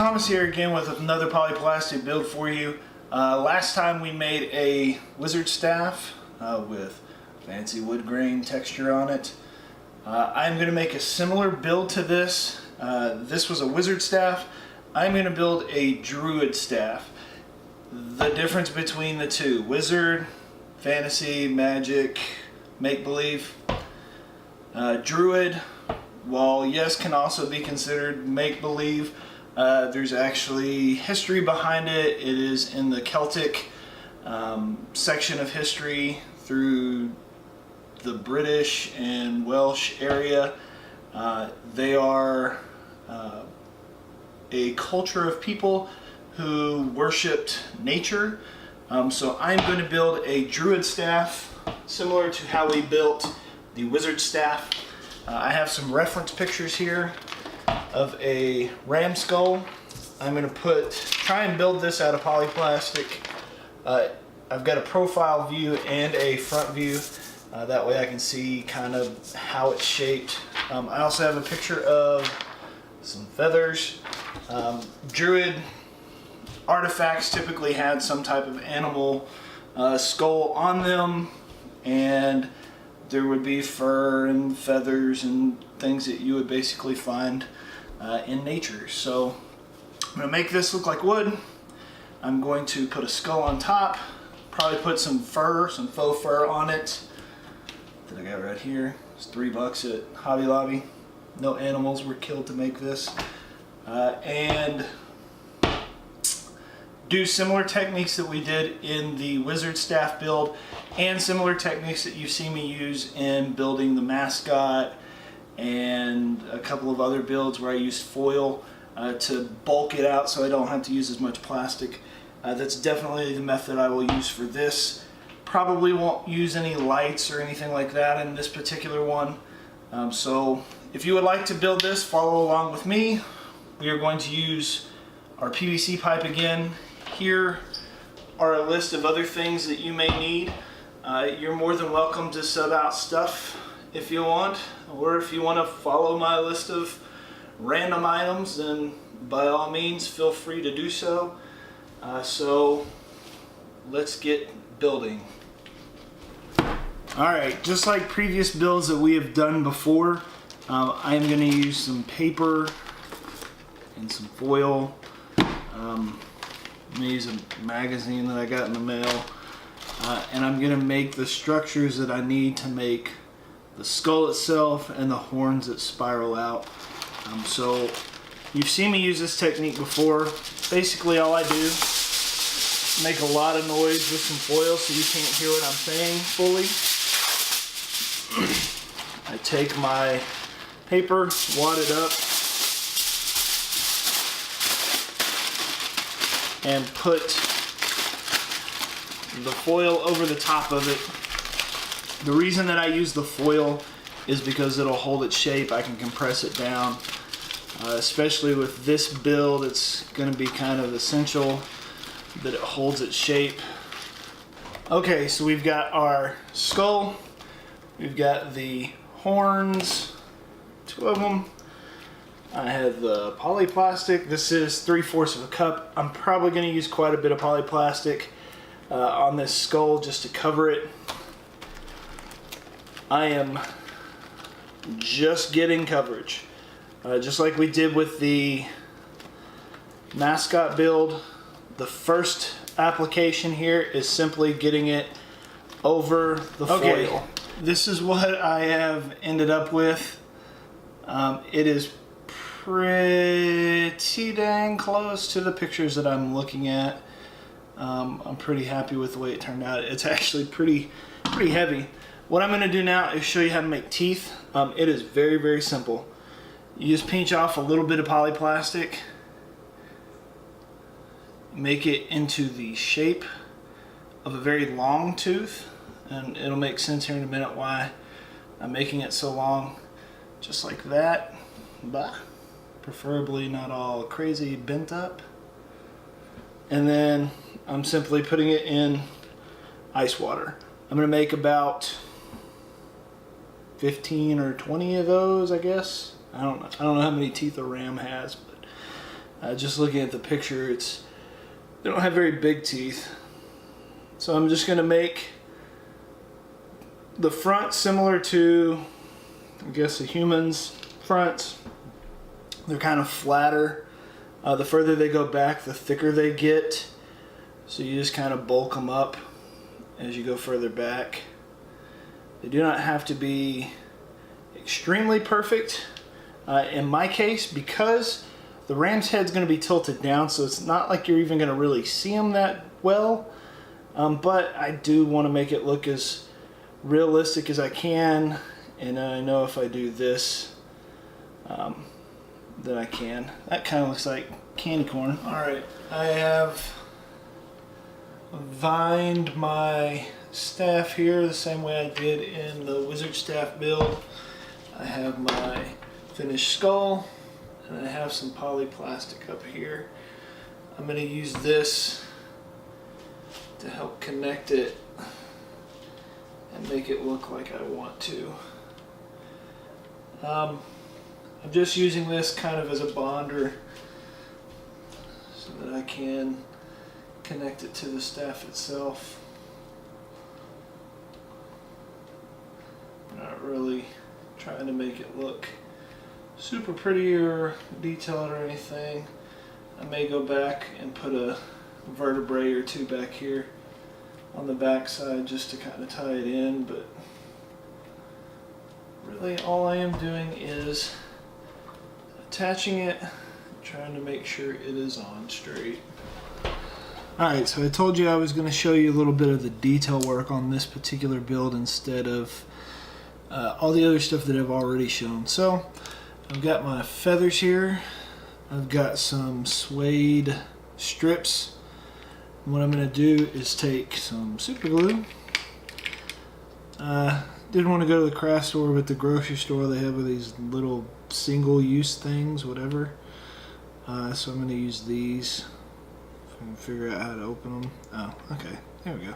Thomas here again with another polyplastic build for you. Last time we made a wizard staff with fancy wood grain texture on it. I'm going to make a similar build to this. This was a wizard staff. I'm going to build a druid staff. The difference between the two: wizard, fantasy, magic, make-believe. Druid, while yes, can also be considered make-believe, there's actually history behind it. It is in the Celtic section of history through the British and Welsh area. They are a culture of people who worshipped nature. So I'm going to build a druid staff similar to how we built the wizard staff. I have some reference pictures here of a ram skull. I'm going to try and build this out of polyplastic. I've got a profile view and a front view. That way I can see kind of how it's shaped. I also have a picture of some feathers. Druid artifacts typically had some type of animal skull on them, and there would be fur and feathers and things that you would basically find in nature. So I'm going to make this look like wood. I'm going to put a skull on top, probably put some fur, some faux fur on it that I got right here. It's $3 at Hobby Lobby. No animals were killed to make this. And do similar techniques that we did in the wizard staff build, and similar techniques that you've seen me use in building the mascot and a couple of other builds where I used foil to bulk it out so I don't have to use as much plastic. That's definitely the method I will use for this. Probably won't use any lights or anything like that in this particular one. So if you would like to build this, follow along with me. We are going to use our PVC pipe again. Here are a list of other things that you may need. You're more than welcome to sub out stuff if you want, or if you want to follow my list of random items, then by all means feel free to do so. So let's get building. Alright, just like previous builds that we have done before, I'm going to use some paper and some foil. I'm going to use a magazine that I got in the mail, and I'm going to make the structures that I need to make the skull itself and the horns that spiral out. So you've seen me use this technique before. Basically all I do is make a lot of noise with some foil so you can't hear what I'm saying fully. I take my paper, wad it up, and put the foil over the top of it. The reason that I use the foil is because it'll hold its shape. I can compress it down. Especially with this build, it's going to be kind of essential that it holds its shape. Okay, so we've got our skull. We've got the horns, 2 of them. I have the polyplastic. This is 3/4 of a cup. I'm probably going to use quite a bit of polyplastic on this skull just to cover it. I am just getting coverage. Just like we did with the mascot build, the first application here is simply getting it over the foil. This is what I have ended up with. It is pretty dang close to the pictures that I'm looking at. I'm pretty happy with the way it turned out. It's actually pretty heavy. What I'm going to do now is show you how to make teeth. It is very, very simple. You just pinch off a little bit of polyplastic, make it into the shape of a very long tooth, and it'll make sense here in a minute why I'm making it so long. Just like that. Bah. Preferably not all crazy bent up. And then I'm simply putting it in ice water. I'm going to make about 15 or 20 of those, I guess. I don't know how many teeth a ram has, but Just looking at the picture, they don't have very big teeth. So I'm just going to make the front similar to, I guess, a human's front. They're kind of flatter. The further they go back, the thicker they get. So you just kind of bulk them up as you go further back. They do not have to be extremely perfect. In my case, because the ram's head's going to be tilted down, so it's not like you're even going to really see them that well. But I do want to make it look as realistic as I can, and I know if I do this, that I can. That kind of looks like candy corn. Alright, I have vined my staff here the same way I did in the wizard staff build. I have my finished skull, and I have some polyplastic up here. I'm going to use this to help connect it and make it look like I want to. I'm just using this kind of as a bonder so that I can connect it to the staff itself. I'm not really trying to make it look super pretty or detailed or anything. I may go back and put a vertebrae or two back here on the back side just to kind of tie it in, but really all I am doing is attaching it, trying to make sure it is on straight. Alright, so I told you I was going to show you a little bit of the detail work on this particular build instead of all the other stuff that I've already shown. So I've got my feathers here, I've got some suede strips. What I'm going to do is take some super glue. Didn't want to go to the craft store, but the grocery store, they have these little single-use things, whatever. So I'm going to use these. If I can figure out how to open them. Oh, okay. There we go.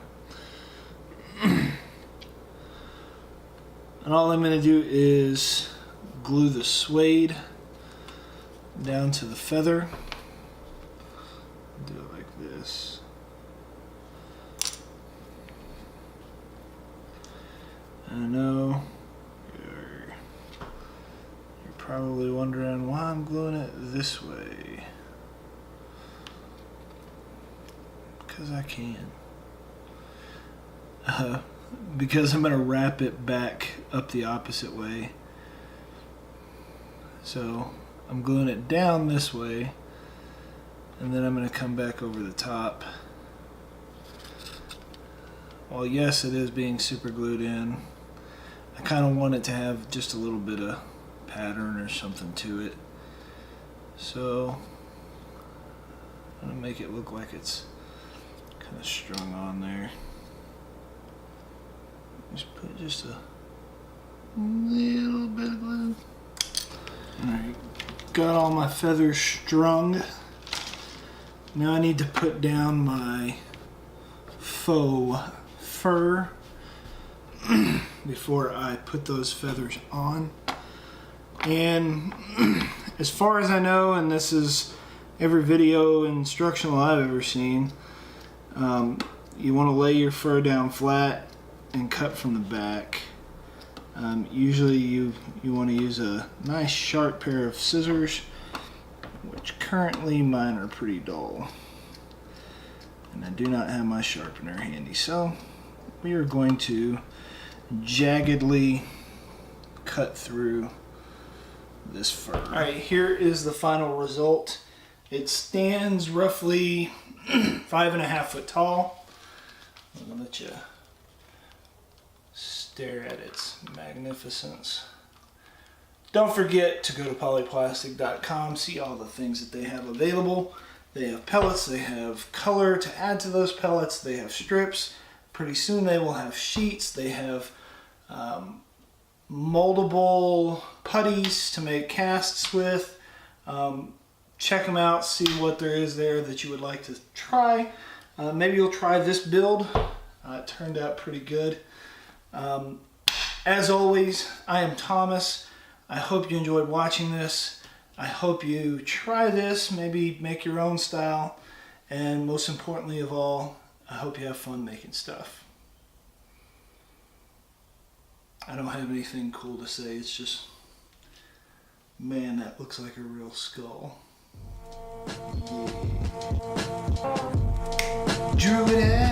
And all I'm going to do is glue the suede down to the feather. Do it like this. I know you're probably wondering why I'm gluing it this way. Because I can. Because I'm going to wrap it back up the opposite way. So I'm gluing it down this way, and then I'm going to come back over the top. Well, yes, it is being super glued in. I kind of want it to have just a little bit of pattern or something to it. So I'm going to make it look like it's kind of strung on there. Just put just a little bit of glue. Alright, got all my feathers strung. Now I need to put down my faux fur before I put those feathers on. And as far as I know, and this is every video instructional I've ever seen, you want to lay your fur down flat and cut from the back. Usually you want to use a nice sharp pair of scissors, which currently mine are pretty dull. And I do not have my sharpener handy, so we are going to jaggedly cut through this fur. Alright, here is the final result. It stands roughly 5.5 foot tall. I'm going to let you stare at its magnificence. Don't forget to go to polyplastic.com, see all the things that they have available. They have pellets, they have color to add to those pellets, they have strips. Pretty soon they will have sheets, they have moldable putties to make casts with. Check them out, see what there is there that you would like to try. Maybe you'll try this build. It turned out pretty good. As always, I am Thomas. I hope you enjoyed watching this. I hope you try this, maybe make your own style, and most importantly of all, I hope you have fun making stuff. I don't have anything cool to say, it's just, man, that looks like a real skull. Yeah. Druid